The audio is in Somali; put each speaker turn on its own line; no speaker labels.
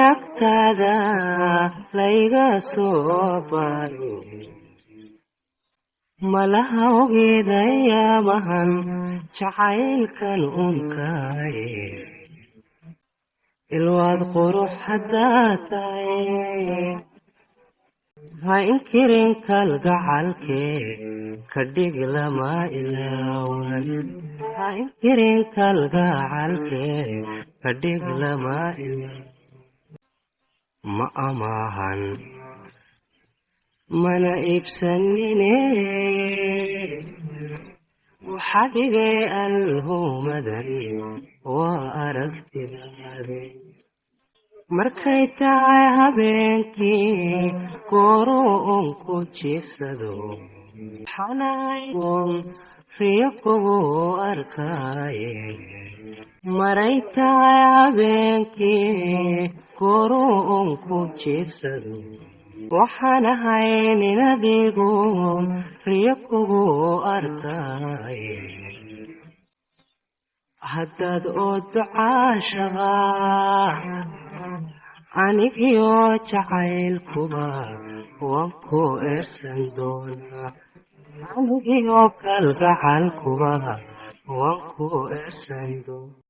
agtaada layga soo baro malaha ogeedayaamahan jacaylkan unkaaye ilwaad qurux haddaa tahay ha inkirin kalgacalkee ka dhig lama ilaawan ha inkirin kalgacalkee ka dhig lama ilaawan ma amaahan mana iibsanine waxaa dhigay alhumadani waa aragtidaade markay tahay habeenkii gooro on ku jiifsado xanaagon riyo kugu arkaaye maray tahay habeenkii gooro on ku jiifsado waxaan ahay nin adigu riyo kugu arkaaye haddaad oodo caashaqa anigiyo jacaylkuba waan ku eersan doonaa anigiyo kalgacalkuba waan ku eersan doonaa